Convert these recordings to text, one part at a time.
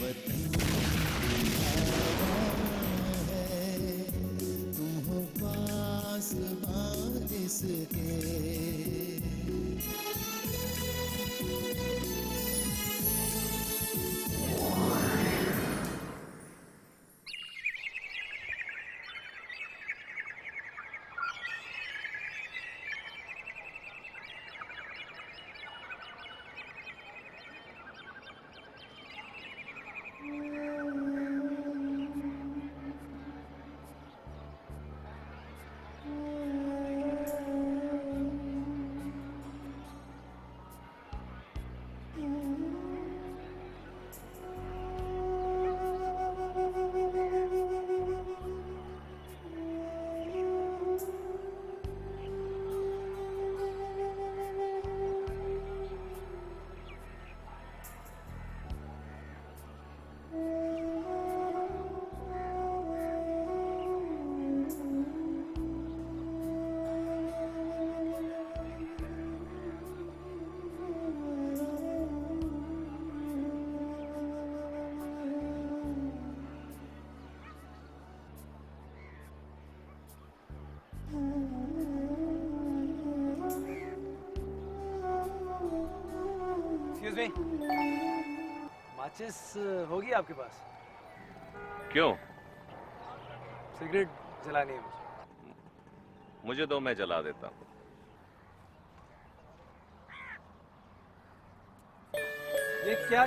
वतन है, तुम हो पास इसके। एक्सक्यूज मी, माचिस होगी आपके पास? क्यों? सिगरेट जलानी है मुझे। मुझे दो, मैं जला देता हूँ। ये क्या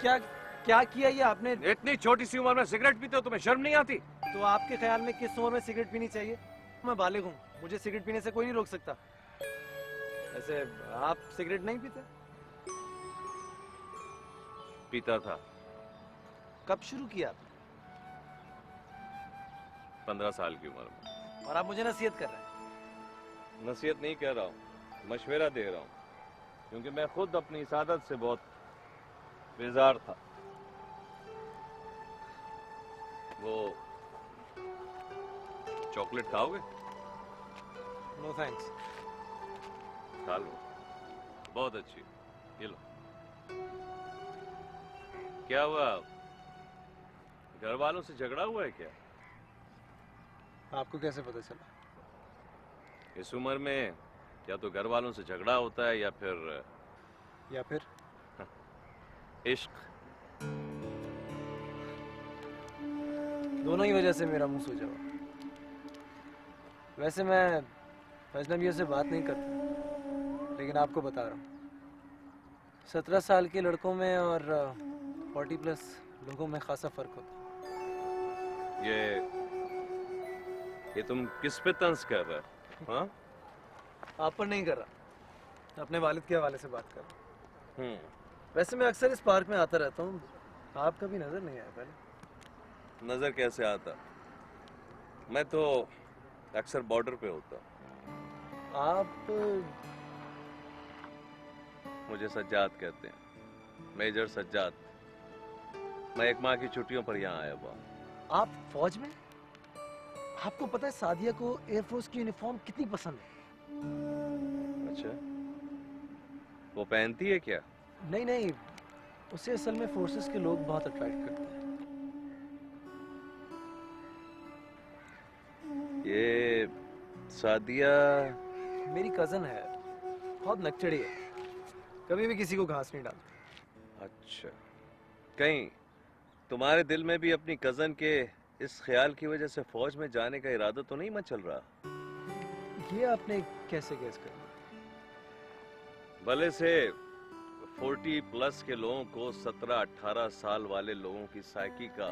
क्या क्या किया ये आपने? इतनी छोटी सी उम्र में सिगरेट पीते हो, तुम्हें शर्म नहीं आती? तो आपके ख्याल में किस उम्र में सिगरेट पीनी चाहिए? मैं बालिग हूँ, मुझे सिगरेट पीने से कोई नहीं रोक सकता। ऐसे आप सिगरेट नहीं पीते? पीता था। कब शुरू किया आपने? 15 साल की उम्र में। और आप मुझे नसीहत कर रहे हैं? नसीहत नहीं कह रहा हूँ, मशवरा दे रहा हूँ, क्योंकि मैं खुद अपनी इस आदत से बहुत बेजार था। वो चॉकलेट खाओगे? No thanks. खा लो, बहुत अच्छी, ये लो। क्या हुआ, घर वालों से झगड़ा हुआ है क्या? आपको कैसे पता चला? इस उम्र में या तो घर वालों से झगड़ा होता है या फिर इश्क। दोनों ही वजह से मेरा मुंह सूजा हुआ। वैसे मैं अजनबियों से बात नहीं करता, लेकिन आपको बता रहा हूँ, 17 साल के लड़कों में और 40+ लोगों में खासा फर्क होता है। ये तुम किस पे तंज कर रहे हो? हाँ? आप पर नहीं कर रहा, अपने वालिद के हवाले से बात कर रहा हूँ। हम्म। वैसे मैं अक्सर इस पार्क में आता रहता हूँ, आप कभी नजर नहीं आया पहले। नजर कैसे आता? मैं तो अक्सर बॉर्डर पे होता। आप मुझे सज्जाद कहते हैं, मेजर सज्जाद। मैं एक माह की छुट्टियों पर यहाँ आया हुआ। आप फौज में? आपको पता है सादिया को एयरफोर्स की यूनिफॉर्म कितनी पसंद है? अच्छा, वो पहनती है क्या? नहीं नहीं, उसे असल में फोर्सेस के लोग बहुत अट्रैक्ट करते हैं। ये सादिया मेरी कजन है, बहुत नकचड़ी है, कभी भी किसी को घास नहीं डालती। अच्छा, कहीं तुम्हारे दिल में भी अपनी कजन के इस ख्याल की वजह से फौज में जाने का इरादा तो नहीं मचल रहा? ये आपने कैसे गैस कर लिया? भले से 40+ के लोगों को 17-18 साल वाले लोगों की साइकी का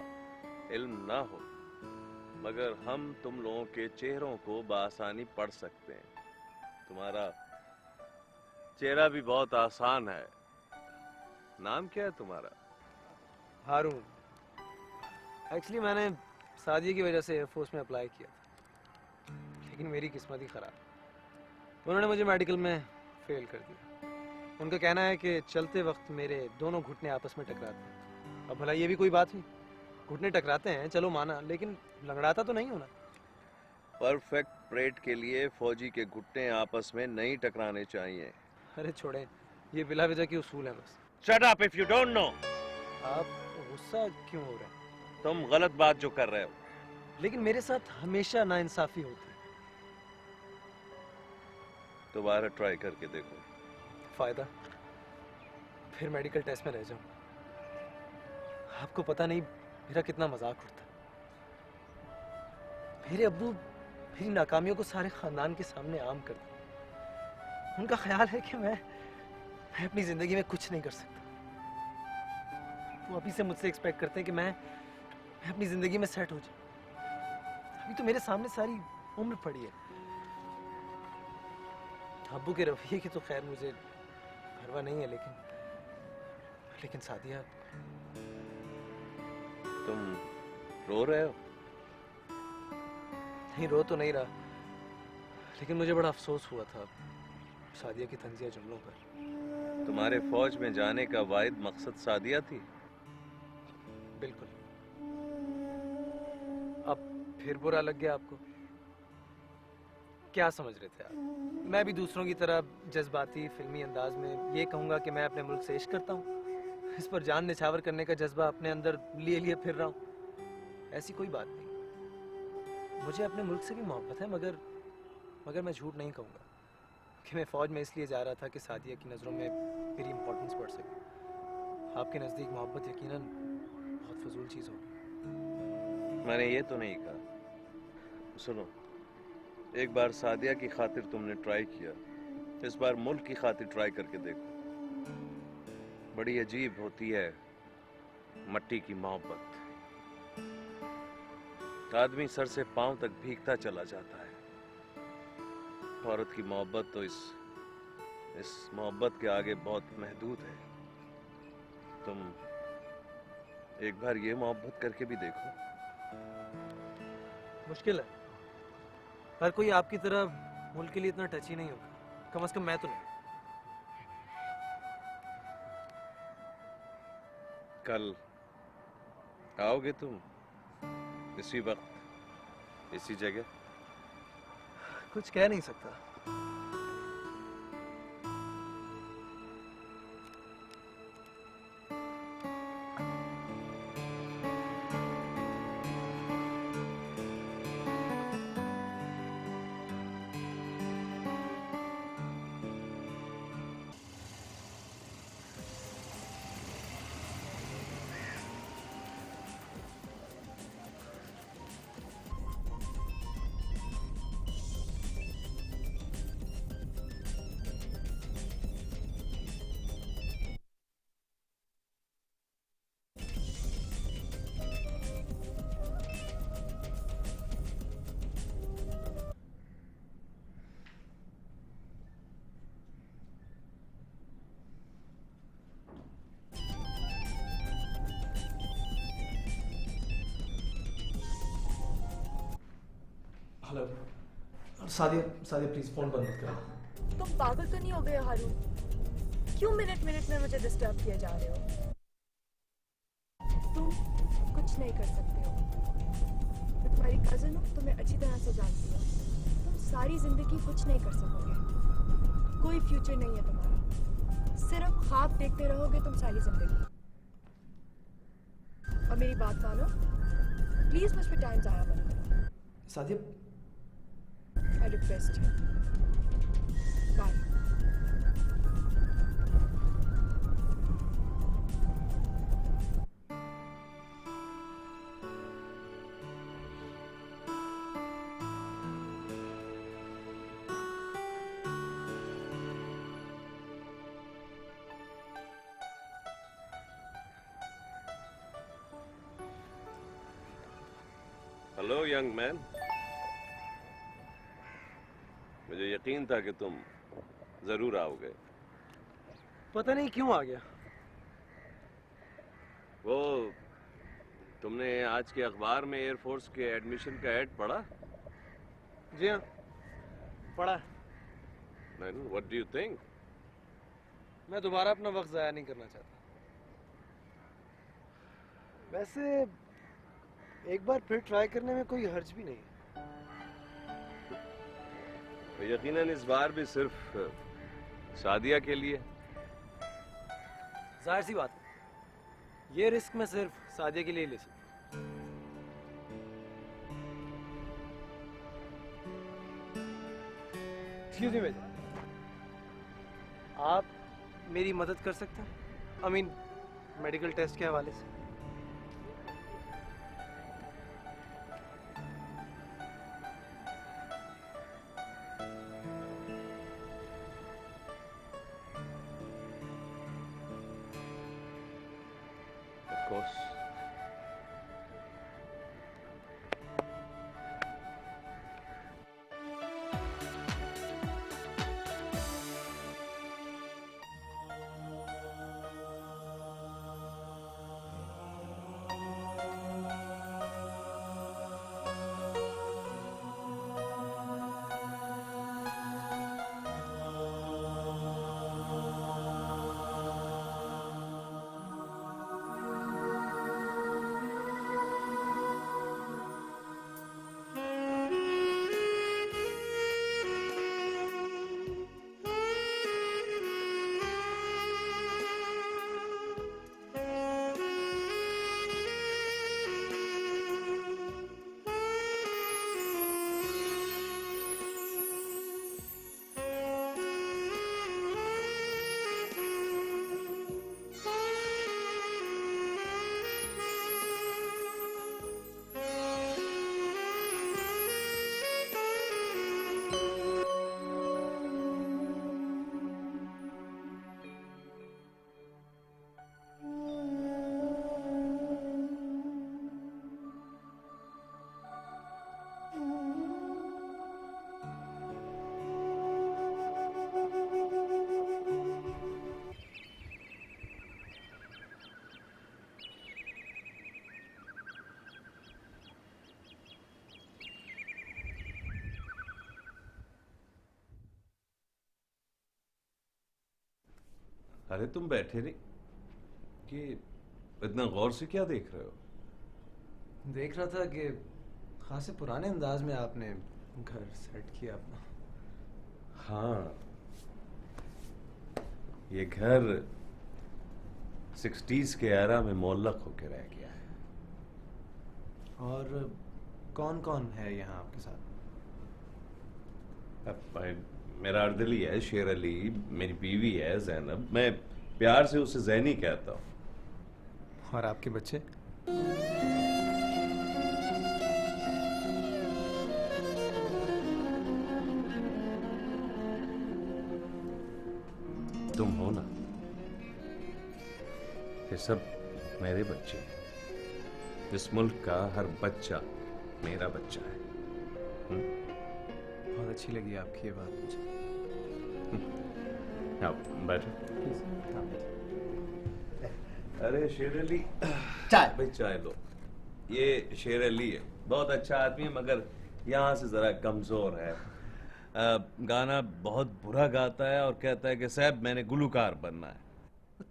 इल्म ना हो, मगर हम तुम लोगों के चेहरों को बआसानी पढ़ सकते हैं। तुम्हारा चेहरा भी बहुत आसान है। नाम क्या है तुम्हारा? हारून। एक्चुअली मैंने सादिया की वजह से एयरफोर्स में अप्लाई किया था, लेकिन मेरी किस्मत ही खराब। उन्होंने मुझे मेडिकल में फेल कर दिया। उनका कहना है कि चलते वक्त मेरे दोनों घुटने आपस में टकराते हैं। अब भला ये भी कोई बात हुई? घुटने टकराते हैं चलो माना, लेकिन लंगड़ाता तो नहीं होना। परफेक्ट परेड के लिए फौजी के घुटने आपस में नहीं टकराने चाहिए। अरे छोड़ें, ये बिला वजह की उसूल है बस। Shut up if you don't know. आप गुस्सा क्यों हो रहा है? तुम गलत बात जो कर रहे हो। लेकिन मेरे साथ हमेशा नाइंसाफी होती है। दोबारा ट्राई करके देखो। फायदा? फिर मेडिकल टेस्ट में रह जाऊं। आपको पता नहीं मेरा कितना मजाक उड़ता है। मेरे अब्बू मेरी नाकामियों को सारे खानदान के सामने आम कर दें। उनका ख्याल है कि मैं अपनी जिंदगी में कुछ नहीं कर सकता। वो अभी से मुझसे एक्सपेक्ट करते हैं कि मैं अपनी जिंदगी में सेट हो जाऊं। अभी तो मेरे सामने सारी उम्र पड़ी है। अब्बू के रवैये की तो खैर मुझे परवाह नहीं है, लेकिन सादिया। तुम रो रहे हो? नहीं, रो तो नहीं रहा, लेकिन मुझे बड़ा अफसोस हुआ था सादिया की तंजिया जुमलों पर। तुम्हारे फौज में जाने का वाहिद मकसद सादिया थी? बिल्कुल। अब फिर बुरा लग गया आपको? क्या समझ रहे थे आप? मैं भी दूसरों की तरह जज्बाती फिल्मी अंदाज में ये कहूंगा कि मैं अपने मुल्क से इश्क करता हूँ, इस पर जान निछावर करने का जज्बा अपने अंदर लिए लिए फिर रहा हूँ? ऐसी कोई बात नहीं। मुझे अपने मुल्क से भी मोहब्बत है, मगर मैं झूठ नहीं कहूँगा कि मैं फौज में इसलिए जा रहा था कि सादिया की नज़रों में मेरी इंपॉर्टेंस बढ़ सके। आपके नज़दीक मोहब्बत यकीनन बहुत फजूल चीज़ होगी। मैंने ये तो नहीं कहा। सुनो, एक बार सादिया की खातिर तुमने ट्राई किया, इस बार मुल्क की खातिर ट्राई करके देखो। बड़ी अजीब होती है मट्टी की मोहब्बत। आदमी सर से पांव तक भीगता चला जाता है। औरत की मोहब्बत तो इस मोहब्बत के आगे बहुत महदूद है। तुम एक बार ये मोहब्बत करके भी देखो। मुश्किल है। हर कोई आपकी तरह मुल्क के लिए इतना टची नहीं होगा, कम से कम मैं तो नहीं। कल आओगे तुम इसी वक्त इसी जगह? कुछ कह नहीं सकता। हेलो सादिया प्लीज फोन बंद मत करो। तुम पागल तो नहीं हो गए हारून? क्यों मिनट मिनट में मुझे डिस्टर्ब किए जा रहे हो? तुम कुछ नहीं कर सकते हो। मैं तुम्हारी कजिन हूँ, तुम्हें अच्छी तरह से जानती हो। तुम सारी जिंदगी कुछ नहीं कर सकोगे। कोई फ्यूचर नहीं है तुम्हारा। सिर्फ ख्वाब देखते रहोगे तुम सारी जिंदगी। और मेरी बात मानो, प्लीज मुझ पर टाइम जाया मत करो। Sadia, I request you. Bye. Hello young man, मुझे यकीन था कि तुम जरूर आओगे। पता नहीं क्यों आ गया। वो तुमने आज के अखबार में एयरफोर्स के एडमिशन का ऐड पढ़ा? जी हाँ, पढ़ा। What do you think? मैं दोबारा अपना वक्त जाया नहीं करना चाहता। वैसे एक बार फिर ट्राई करने में कोई हर्ज भी नहीं है। यकीनन इस बार भी सिर्फ सादिया के लिए। जाहिर सी बात है, ये रिस्क मैं सिर्फ सादिया के लिए ले सकता एक्सक्यूज मी भाई, आप मेरी मदद कर सकते हैं? आई मीन मेडिकल टेस्ट के हवाले से। Of course. अरे तुम बैठे नहीं कि इतना गौर से क्या देख रहे हो? देख रहा था कि खासे पुराने अंदाज में आपने घर सेट किया अपना। हाँ, ये घर 60s के एरा में मोल्लक होके रह गया है। और कौन कौन है यहाँ आपके साथ? अब मेरा अर्दली है शेर अली, मेरी बीवी है जैनब, मैं प्यार से उसे जैनी कहता हूँ। और आपके बच्चे? तुम हो ना, ये सब मेरे बच्चे हैं। इस मुल्क का हर बच्चा मेरा बच्चा है। बहुत अच्छी लगी आपकी ये बात मुझे। आप बैठो। अरे शेर अली, चाय। भाई चाय लो। ये शेर अली है, बहुत अच्छा आदमी है मगर यहाँ से जरा कमजोर है। गाना बहुत बुरा गाता है और कहता है कि साहब मैंने गुलूकार बनना है।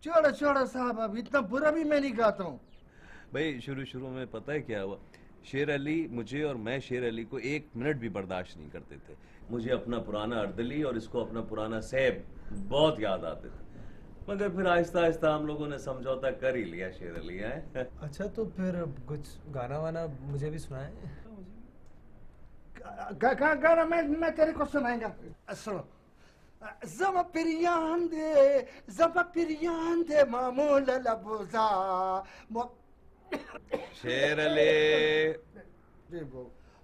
छोड़ो छोड़ो साहब, अब इतना बुरा भी मैं नहीं गाता हूँ। भाई शुरू शुरू में पता है क्या हुआ, शेर अली मुझे और मैं शेर अली को 1 मिनट भी बर्दाश्त नहीं करते थे। मुझे अपना पुराना अर्दली और इसको अपना पुराना सैब बहुत याद आते थे, मगर फिर आहिस्ता आहिस्ता हम लोगों ने समझौता कर ही लिया शेर अली है। अच्छा तो फिर कुछ गाना वाना मुझे भी सुनाए। गाना मैं तेरे को सुनाएगा। सुनो। Zama piryande mamul labuza. शेर अली,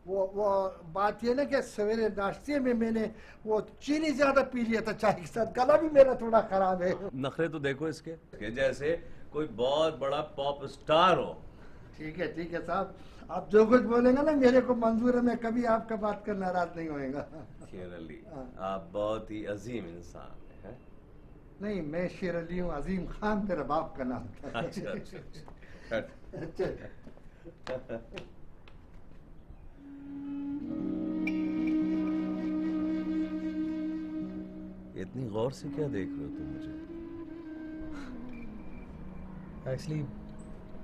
वो बात ये ना कि सवेरे नाश्ते में मैंने वो चीनी ज्यादा पी लिया था चाय के साथ, गला भी मेरा थोड़ा खराब है। नखरे तो देखो इसके कि जैसे कोई बहुत बड़ा पॉप स्टार हो। ठीक है साहब, आप जो कुछ बोलेंगे ना मेरे को मंजूर है, मैं कभी आपका बात कर नाराज नहीं होएगा। शेर अली, आप बहुत ही अजीम इंसान हैं। नहीं, मैं शेर अली हूँ, अजीम खान मेरा बाप का नाम था। अच्छा अच्छा अच्छा। इतनी गौर से क्या देख रहे हो तुम मुझे? एक्चुअली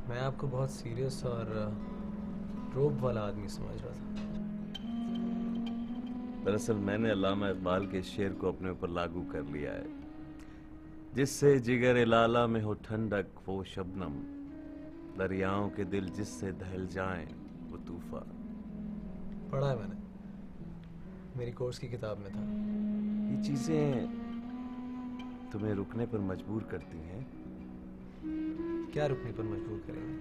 मैं आपको बहुत सीरियस और रोब वाला आदमी समझ रहा था। दरअसल मैंने अल्लामा इकबाल के शेर को अपने ऊपर लागू कर लिया है। जिससे जिगर लाला में हो ठंडक वो शबनम, दरियाओं के दिल जिससे दहल जाएं वो तूफान। पढ़ा है मैंने, मेरी कोर्स की किताब में था। ये चीजें तुम्हें रुकने पर मजबूर करती हैं। क्या रुकने पर मजबूर करेंगे,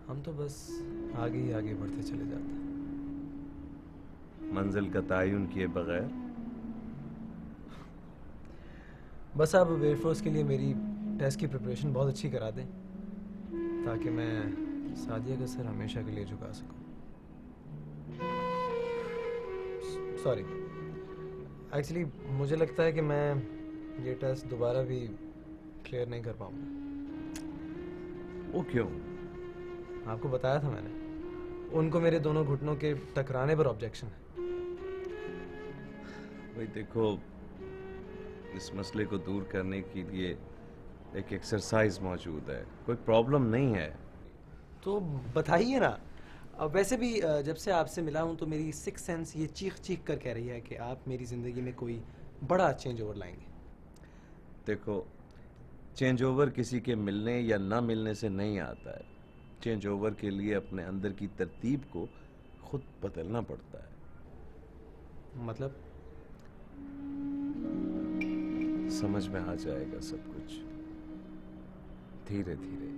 हम तो बस आगे ही आगे बढ़ते चले जाते हैं। मंजिल का तयन किए बगैर। बस आप एयरफोर्स के लिए मेरी टेस्ट की प्रिपरेशन बहुत अच्छी करा दें, ताकि मैं सादिया का सर हमेशा के लिए झुका सकूं। सॉरी, एक्चुअली मुझे लगता है कि मैं ये टेस्ट दोबारा भी क्लियर नहीं कर पाऊंगा। वो क्यों? आपको बताया था मैंने, उनको मेरे दोनों घुटनों के टकराने पर ऑब्जेक्शन है। भाई देखो, इस मसले को दूर करने के लिए एक एक्सरसाइज मौजूद है, कोई प्रॉब्लम नहीं है। तो बताइए ना। अब वैसे भी जब से आपसे मिला हूं तो मेरी सिक्स सेंस ये चीख चीख कर कह रही है कि आप मेरी ज़िंदगी में कोई बड़ा चेंज ओवर लाएंगे। देखो, चेंज ओवर किसी के मिलने या ना मिलने से नहीं आता है। चेंज ओवर के लिए अपने अंदर की तरतीब को खुद बदलना पड़ता है। मतलब समझ में आ जाएगा सब कुछ धीरे धीरे।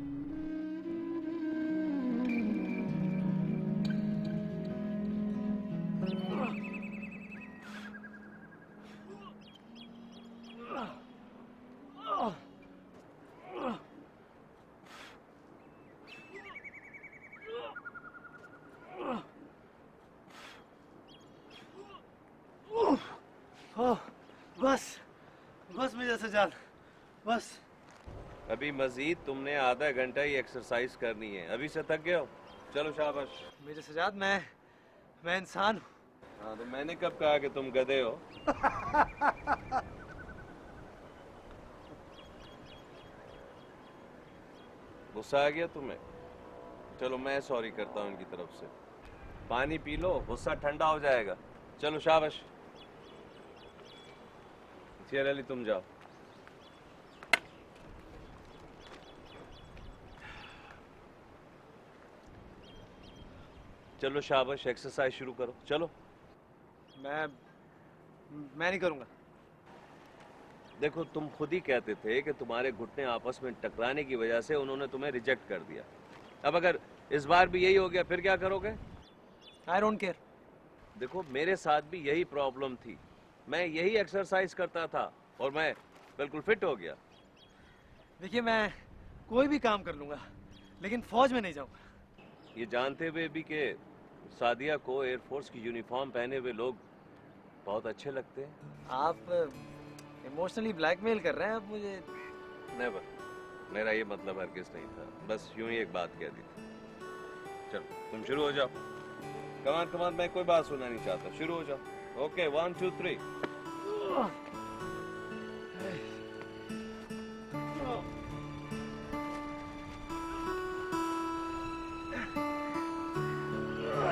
बस मेरे सजाद, बस। अभी मजीद तुमने आधा घंटा ही एक्सरसाइज करनी है। अभी से थक गए हो? चलो शाबाश। मेरे सजाद, मैं इंसान हूँ। हाँ, तो मैंने कब कहा कि तुम गधे हो? गुस्सा आ गया तुम्हें? चलो मैं सॉरी करता हूँ इनकी तरफ से। पानी पी लो, गुस्सा ठंडा हो जाएगा। चलो शाबाश। शेर अली तुम जाओ। चलो शाबाश, एक्सरसाइज शुरू करो। चलो। मैं नहीं करूँगा। देखो, तुम खुद ही कहते थे कि तुम्हारे घुटने आपस में टकराने की वजह से उन्होंने तुम्हें रिजेक्ट कर दिया। अब अगर इस बार भी यही हो गया फिर क्या करोगे? I don't care. देखो, मेरे साथ भी यही प्रॉब्लम थी। मैं यही एक्सरसाइज करता था और मैं बिल्कुल फिट हो गया। देखिए, मैं कोई भी काम कर लूँगा, लेकिन फौज में नहीं जाऊँगा। ये जानते हुए भी कि सादिया को एयरफोर्स की यूनिफॉर्म पहने हुए लोग बहुत अच्छे लगते हैं। आप इमोशनली ब्लैकमेल कर रहे हैं आप मुझे। नेवर, मेरा ये मतलब हरगिज नहीं था, बस यूं ही एक बात कह दी थी। चलो तुम शुरू हो जाओ। कमान कमान, मैं कोई बात सुनना नहीं चाहता। शुरू हो जाओ। ओके, 1 2 3।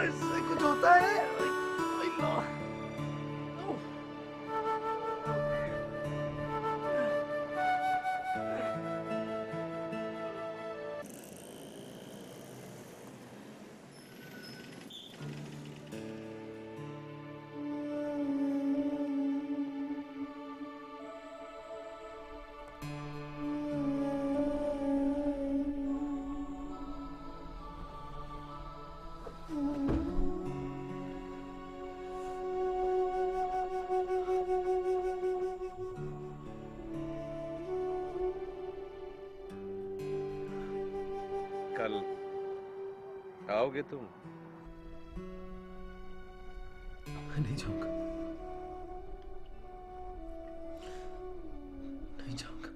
इससे कुछ होता है? कल आओगे तुम? मैं नहीं जाऊँगा, नहीं जाऊँगा।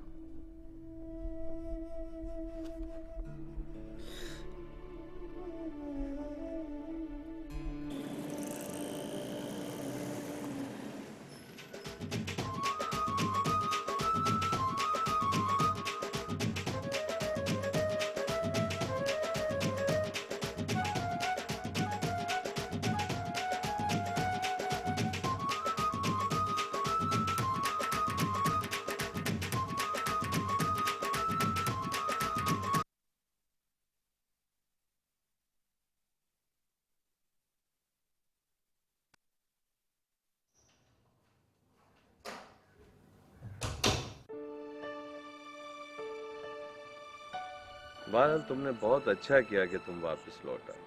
बहरहाल तुमने बहुत अच्छा किया कि तुम वापस लौट आए,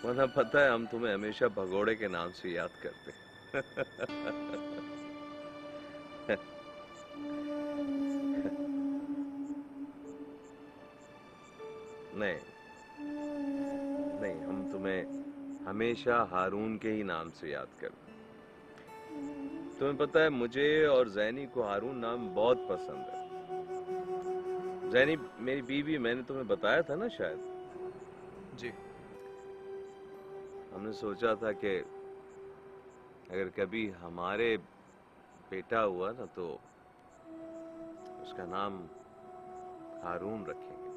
वरना पता है हम तुम्हें हमेशा भगोड़े के नाम से याद करते। नहीं नहीं, हम तुम्हें हमेशा हारून के ही नाम से याद करते। तुम्हें पता है मुझे और जैनी को हारून नाम बहुत पसंद है। जैनी मेरी बीवी, मैंने तुम्हें बताया था ना शायद। जी। हमने सोचा था कि अगर कभी हमारे बेटा हुआ ना तो उसका नाम हारून रखेंगे।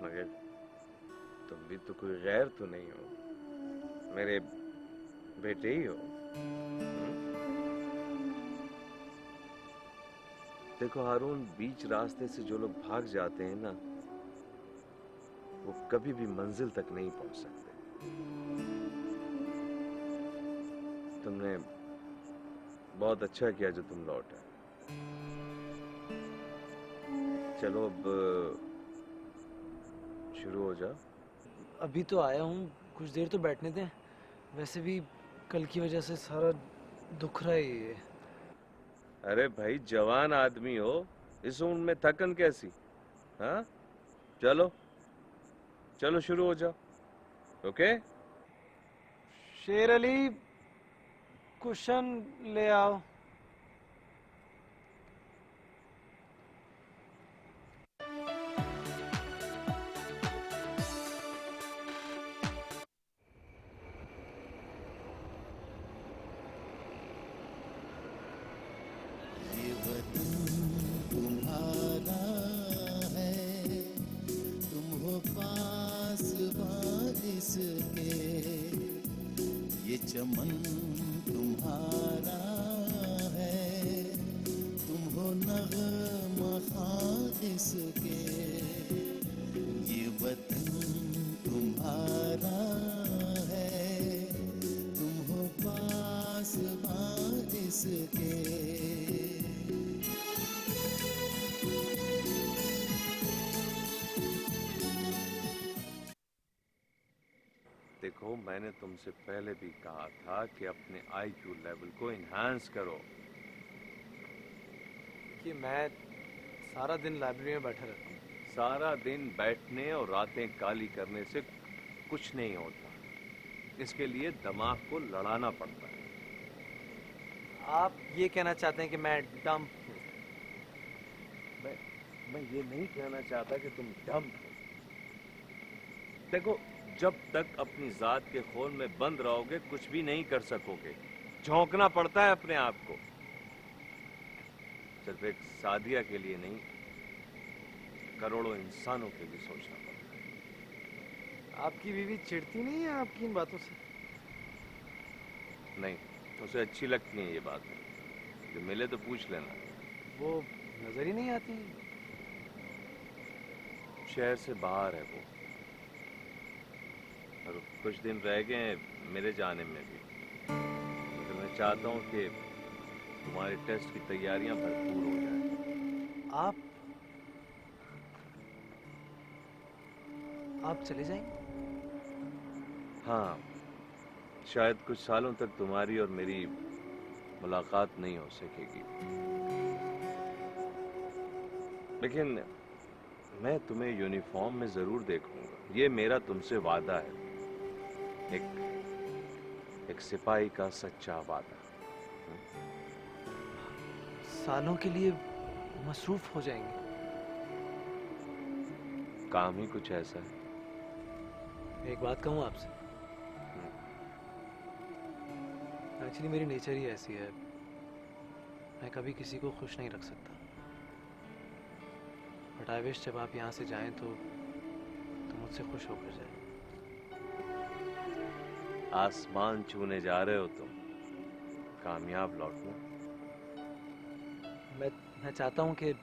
मगर तुम भी तो कोई गैर तो नहीं हो, मेरे बेटे ही हो। देखो हारून, बीच रास्ते से जो लोग भाग जाते हैं ना, वो कभी भी मंजिल तक नहीं पहुंच सकते। तुमने बहुत अच्छा किया जो तुम लौट आए। चलो अब शुरू हो जाओ। अभी तो आया हूँ, कुछ देर तो बैठने दें। वैसे भी कल की वजह से सारा दुख रहा ही है। अरे भाई, जवान आदमी हो, इस उम्र में थकन कैसी? हाँ, चलो चलो शुरू हो जाओ। ओके। शेर अली, कुशन ले आओ। ये वतन तुम्हारा है, तुम हो पासबान इसके। ये चमन तुम्हारा है, तुम हो नग़्मा इसके। ये वतन तुम्हारा है, तुम हो पासबान इसके। देखो, मैंने तुमसे पहले भी कहा था कि अपने आईक्यू लेवल को इन्हांस करो। कि मैं सारा दिन लाइब्रेरी में बैठा रहता हूँ। सारा दिन बैठने और रातें काली करने से कुछ नहीं होता। इसके लिए दिमाग को लड़ाना पड़ता है। आप ये कहना चाहते हैं कि मैं डम्प हूँ? मैं ये नहीं कहना चाहता कि तुम डम हो। देखो, जब तक अपनी जात के खून में बंद रहोगे कुछ भी नहीं कर सकोगे। झोंकना पड़ता है अपने आप को। सिर्फ एक सादिया के लिए नहीं, करोड़ों इंसानों के लिए सोचना पड़ता है। आपकी बीवी चिढ़ती नहीं है आपकी इन बातों से? नहीं, उसे अच्छी लगती है ये बात। जो मिले तो पूछ लेना। वो नजर ही नहीं आती। शहर से बाहर है वो, और कुछ दिन रह गए मेरे जाने में भी। तो मैं चाहता हूँ कि तुम्हारे टेस्ट की तैयारियां भरपूर हो जाए। आप चले जाएंगे? हाँ, शायद कुछ सालों तक तुम्हारी और मेरी मुलाकात नहीं हो सकेगी, लेकिन मैं तुम्हें यूनिफॉर्म में जरूर देखूंगा। ये मेरा तुमसे वादा है, एक सिपाही का सच्चा वादा। सालों के लिए मसरूफ हो जाएंगे? काम ही कुछ ऐसा है। एक बात कहूँ आपसे, एक्चुअली मेरी नेचर ही ऐसी है, मैं कभी किसी को खुश नहीं रख सकता। बट आई विश जब आप यहाँ से जाएं तो मुझसे खुश होकर जाएं। आसमान छूने जा रहे हो तुम, कामयाब लौटना। मैं चाहता हूँ कि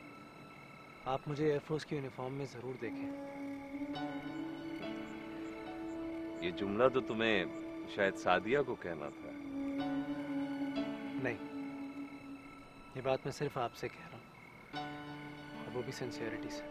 आप मुझे एयरफोर्स की यूनिफॉर्म में ज़रूर देखें। ये जुमला तो तुम्हें शायद सादिया को कहना था। नहीं, ये बात मैं सिर्फ आपसे कह रहा हूँ। और वो भी सिंसियरिटी से।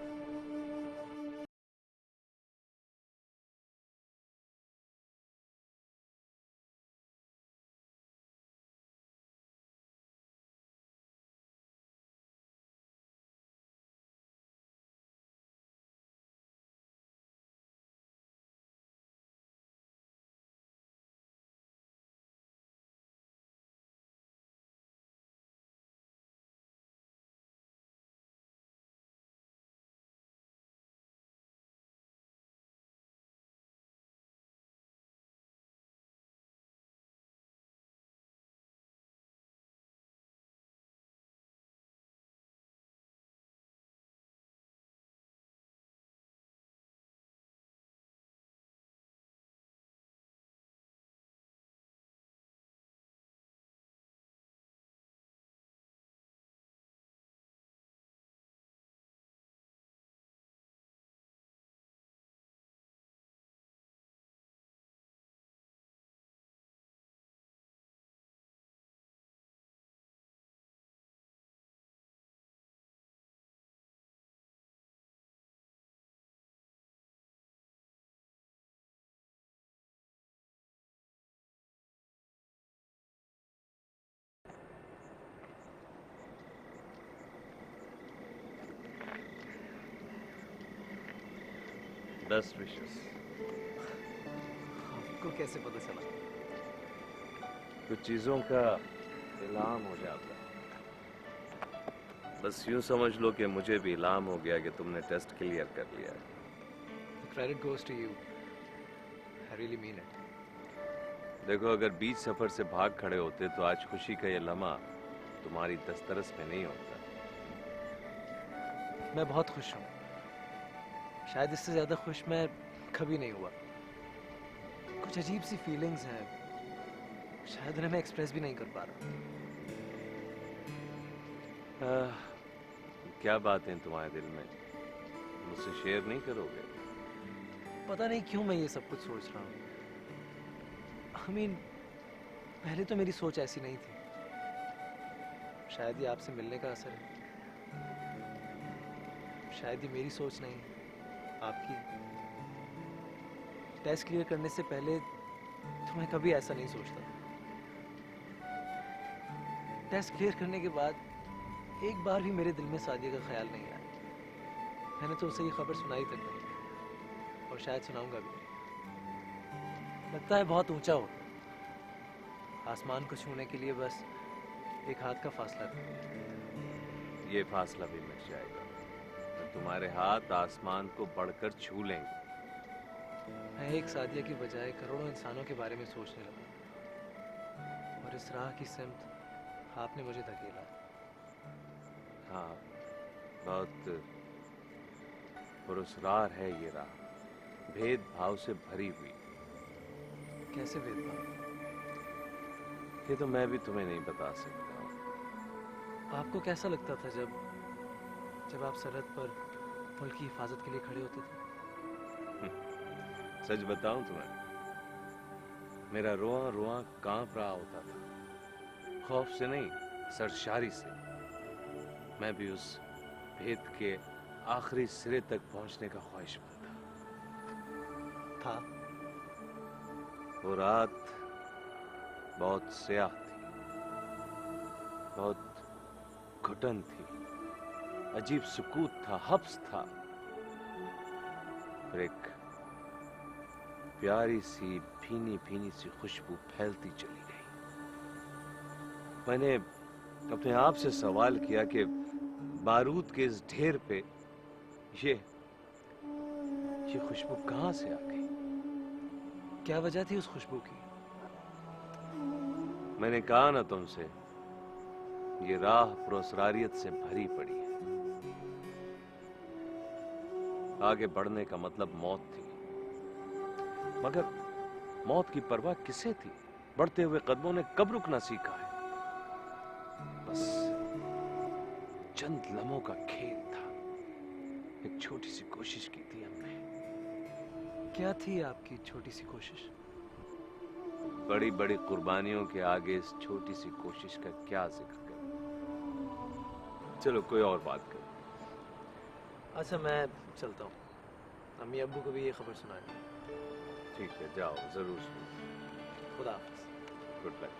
Best wishes. आपको कैसे पता चला? कुछ चीजों का इल्हाम हो जाता है। बस यूं समझ लो कि मुझे भी इल्हाम हो गया कि तुमने टेस्ट क्लियर कर लिया। The credit goes to you. I really mean it. देखो, अगर बीच सफर से भाग खड़े होते तो आज खुशी का ये लम्हा तुम्हारी दस्तरस में नहीं होता। मैं बहुत खुश हूँ। शायद इससे ज्यादा खुश मैं कभी नहीं हुआ। कुछ अजीब सी फीलिंग्स हैं, शायद उन्हें मैं एक्सप्रेस भी नहीं कर पा रहा। क्या बातें तुम्हारे दिल में, मुझसे शेयर नहीं करोगे? पता नहीं क्यों मैं ये सब कुछ सोच रहा हूँ। I mean, पहले तो मेरी सोच ऐसी नहीं थी। शायद ये आपसे मिलने का असर है। शायद ये मेरी सोच नहीं, आपकी। टेस्ट क्लियर करने से पहले तो मैं कभी ऐसा नहीं सोचता। टेस्ट क्लियर करने के बाद एक बार भी मेरे दिल में सादिया का ख्याल नहीं आया। मैंने तो उसे ये खबर सुनाई तक नहीं, और शायद सुनाऊंगा भी। लगता है बहुत ऊंचा हो, आसमान को छूने के लिए बस एक हाथ का फासला था। ये फासला भी मिट जाएगा तो तुम्हारे हाथ आसमान को बढ़कर छू लेंगे। मैं एक सादिया की बजाय करोड़ों इंसानों के बारे में सोचने लगा, और इस राह की सिमत आपने मुझे धकेला। हाँ, बहुत पुरस्कार है ये राह, भेदभाव से भरी हुई। कैसे भेदभाव? ये तो मैं भी तुम्हें नहीं बता सकता। आपको कैसा लगता था जब आप सरहद पर मुल्क की हिफाजत के लिए खड़े होते थे? सच बताऊं तुम्हें, मेरा रोआ रोआ कांप रहा होता था। खौफ से नहीं, सरशारी से। मैं भी उस भेद के आखिरी सिरे तक पहुंचने का ख्वाहिशमंद था। वो रात बहुत स्याह थी, बहुत घुटन थी, अजीब सुकूत था, हब्स था। फिर एक प्यारी सी भीनी भीनी सी खुशबू फैलती चली गई। मैंने अपने आप से सवाल किया कि बारूद के इस ढेर पे ये खुशबू कहां से आ गई? क्या वजह थी उस खुशबू की? मैंने कहा ना तुमसे, ये राह पुरस्कारियत से भरी पड़ी है। आगे बढ़ने का मतलब मौत थी, मगर मौत की परवाह किसे थी? बढ़ते हुए कदमों ने कब रुकना सीखा है? बस चंद लम्हों का खेल था। एक छोटी सी कोशिश की थी हमने। क्या थी आपकी छोटी सी कोशिश? बड़ी बड़ी कुर्बानियों के आगे इस छोटी सी कोशिश का क्या जिक्र करूं? चलो कोई और बात करो। अच्छा मैं चलता हूँ, अम्मी अब्बू को भी ये खबर सुनानी है। ठीक है, जाओ, जरूर सुनो। खुदा हाफिज। Good luck.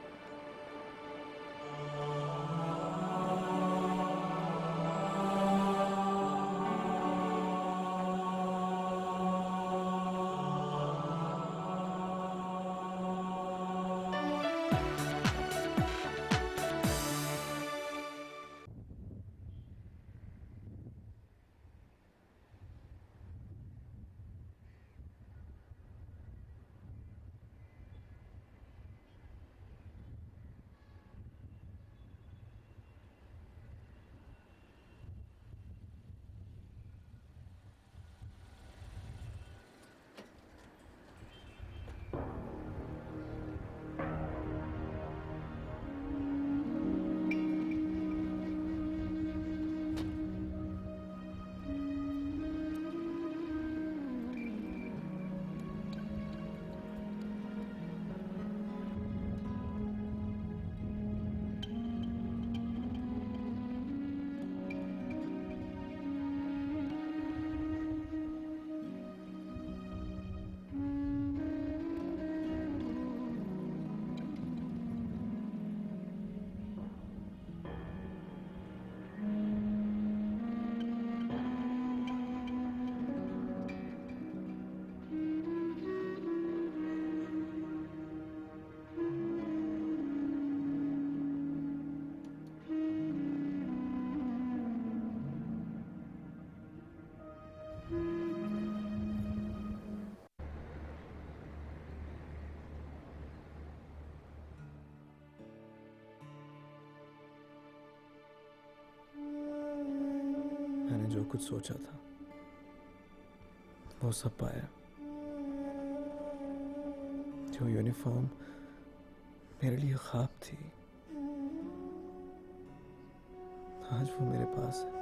मैंने जो कुछ सोचा था वो सब पाया। जो यूनिफॉर्म मेरे लिए ख्वाब थी, आज वो मेरे पास है।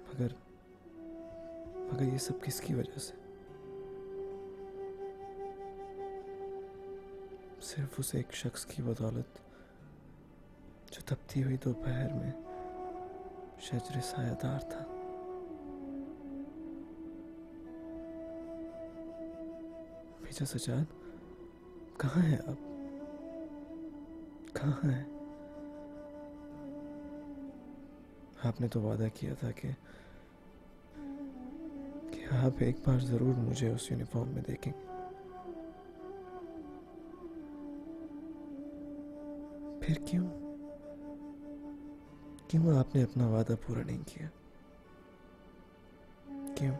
मगर ये सब किसकी वजह से? सिर्फ उस एक शख्स की बदौलत जो तपती हुई दोपहर में शजरे सायादार था। मेजर सजाद कहाँ है अब? कहाँ है? आपने तो वादा किया था कि आप एक बार जरूर मुझे उस यूनिफॉर्म में देखेंगे। फिर क्यों आपने अपना वादा पूरा नहीं किया? क्यों?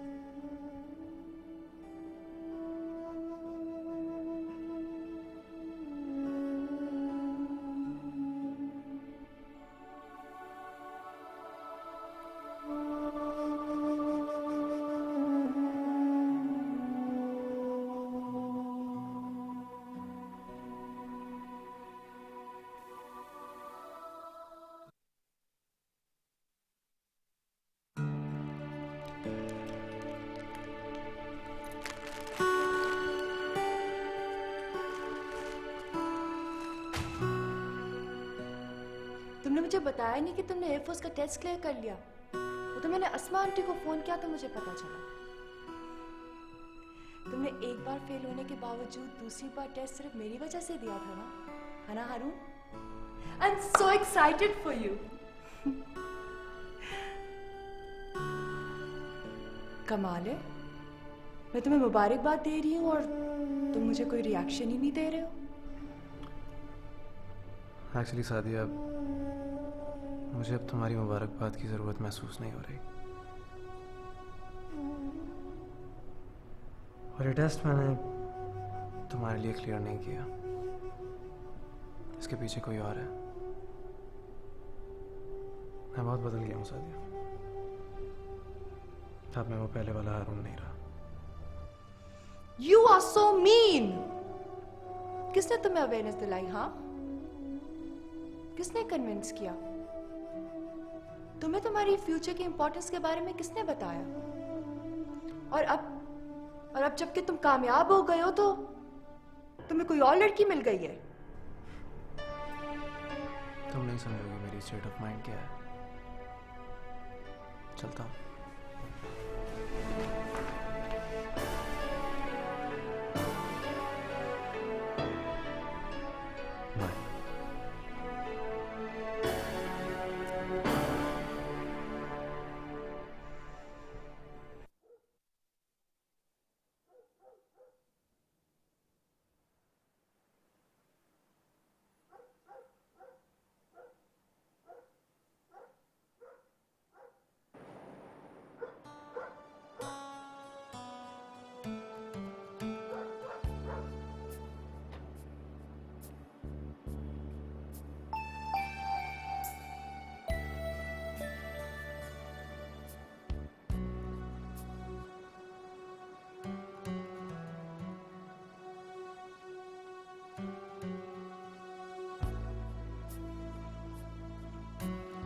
तुमने मुझे बताया नहीं कि तुमने एयरफोर्स का टेस्ट क्लियर कर लिया। वो तो मैंने अस्मा आंटी को फोन किया तो मुझे पता चला। तुमने एक बार फेल होने के बावजूद दूसरी बार टेस्ट सिर्फ मेरी वजह से दिया था ना, है ना Haroon? I am so excited for you. कमाल है, मैं तुम्हें मुबारकबाद दे रही हूँ और तुम मुझे कोई रिएक्शन ही नहीं दे रहे हो। एक्चुअली सादिया, मुझे अब तुम्हारी मुबारकबाद की जरूरत महसूस नहीं हो रही। और ये टेस्ट मैंने तुम्हारे लिए क्लियर नहीं किया, इसके पीछे कोई और है। मैं बहुत बदल गया हूँ सादिया, अब मैं वो पहले वाला हारून नहीं रहा। You are so mean. किसने तुम्हें अवेयरनेस दिलाई? हाँ, किसने कन्विंस किया तुम्हें? तुम्हारी फ्यूचर के इंपॉर्टेंस के बारे में किसने बताया? और अब जबकि तुम कामयाब हो गए हो तो तुम्हें कोई और लड़की मिल गई है। तुम नहीं समझोगी मेरी अभी स्टेट ऑफ माइंड क्या है? चलता हूँ। बाय।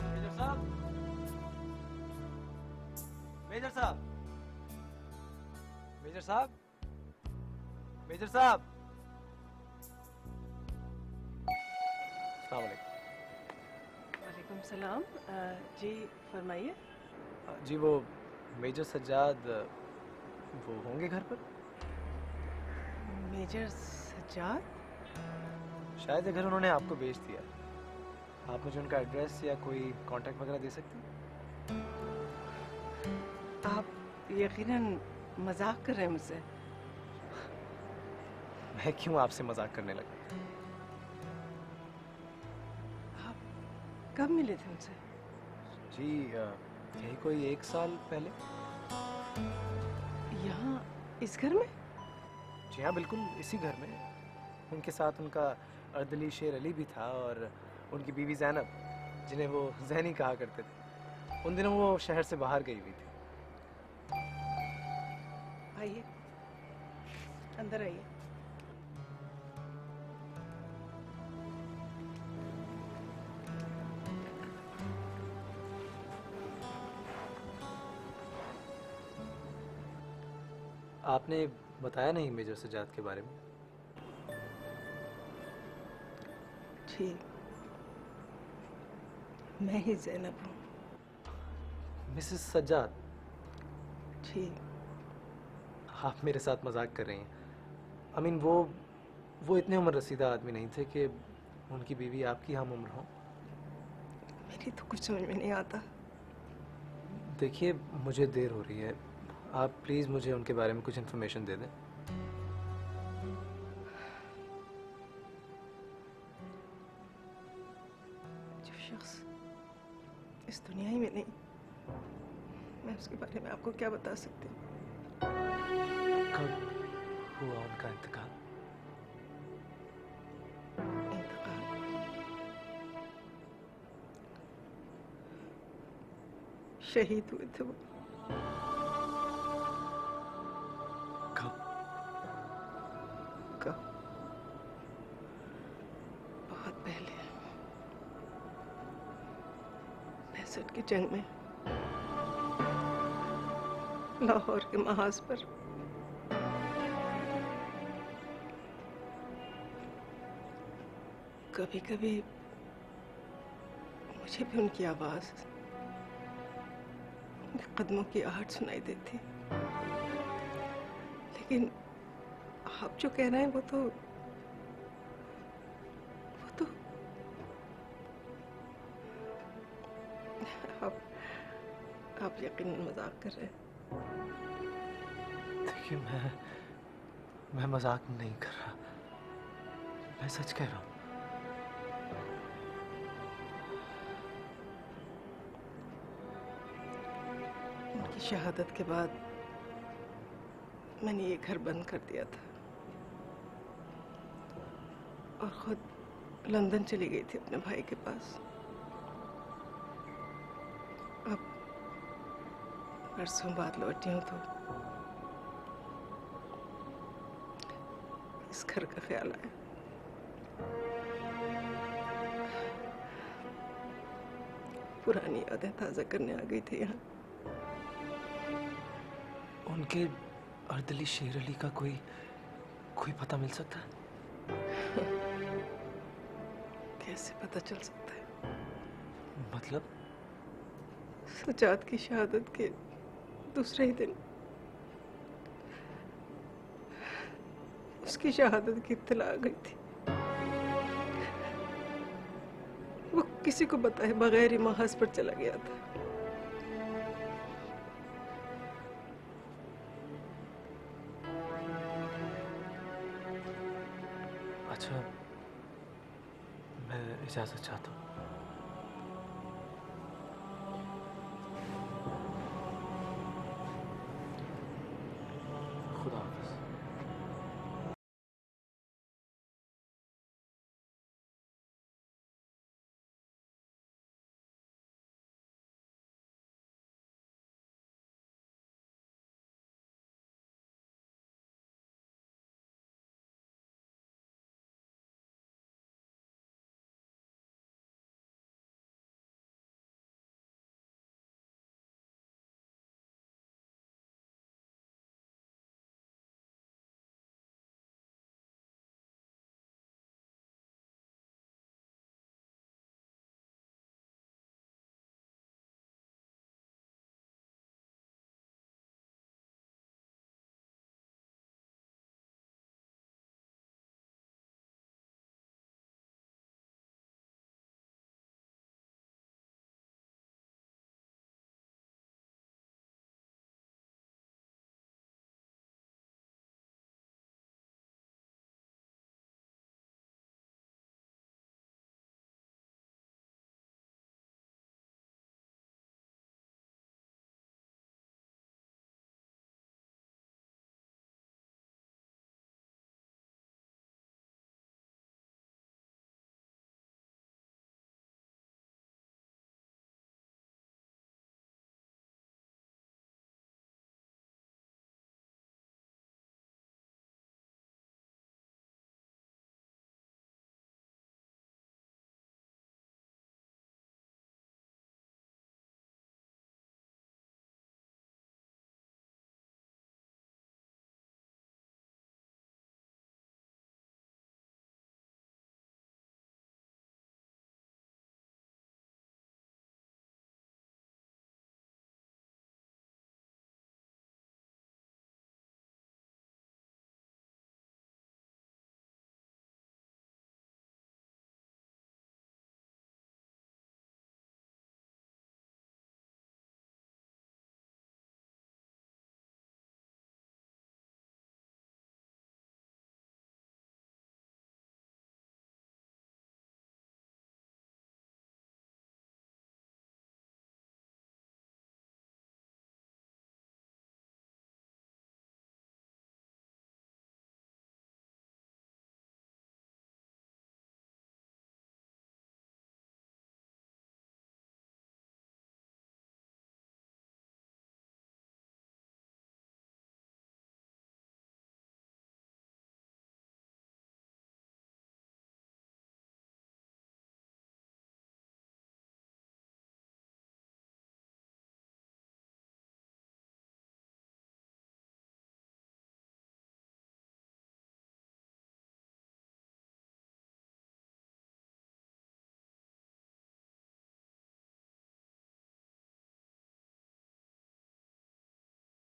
मेजर साहब, मेजर साहब, मेजर साहब, मेजर साहब। अस्सलाम वालेकुम। वालेकुम सलाम। जी फरमाइए। जी वो मेजर सज्जाद वो होंगे घर पर? मेजर सज्जाद? शायद ये घर उन्होंने आपको बेच दिया। आप मुझे उनका एड्रेस या कोई कांटेक्ट वगैरह दे सकते हैं? आप यकीनन मजाक कर रहे हैं मुझसे। मैं क्यों आपसे मजाक करने लगा? आप कब मिले थे उनसे? जी यही कोई 1 साल पहले। यहाँ इस घर में? जी हाँ, बिल्कुल इसी घर में। उनके साथ उनका अर्दली शेर अली भी था और उनकी बीवी जैनब, जिन्हें वो जैनी कहा करते थे। उन दिनों वो शहर से बाहर गई हुई थी। आइए, अंदर आइए। आपने बताया नहीं मेजर सज्जाद के बारे में? ठीक, मैं ही जैनब हूँ। मिसेस सज्जाद, ठीक, आप मेरे साथ मजाक कर रही हैं। आई मीन वो इतने उम्र रसीदा आदमी नहीं थे कि उनकी बीवी आपकी हम उम्र हो। मेरी तो कुछ समझ में नहीं आता। देखिए, मुझे देर हो रही है। आप प्लीज़ मुझे उनके बारे में कुछ इन्फॉर्मेशन दे दें। जो शख्स इस दुनिया ही में नहीं, मैं उसके बारे में आपको क्या बता सकती हूँ? कब हुआ उनका इंतकाल? इंतकाल? शहीद हुए थे वो। कब? कब? बहुत पहले, 65 की जंग में, लाहौर के महाज पर। कभी कभी मुझे भी उनकी आवाज, उनके कदमों की आहट सुनाई देती। लेकिन आप जो कह रहे हैं वो तो आप यकीनन मजाक कर रहे हैं। देखिए, मैं मजाक नहीं कर रहा, मैं सच कह रहा हूँ। उनकी शहादत के बाद मैंने ये घर बंद कर दिया था और खुद लंदन चली गई थी अपने भाई के पास। अब परसों बाद लौटी हूँ तो इस घर का ख्याल आया। पुरानी यादें ताज़ा करने आ गई थी यहाँ। उनके अर्दली शेर अली का कोई पता मिल सकता है? कैसे पता चल सकता है? मतलब? सजाद की शहादत के दूसरे ही दिन उसकी शहादत की इत्तला आ गई थी। वो किसी को बताए बगैर ही महज पर चला गया था। अच्छा, मैं इजाजत चाहता हूँ।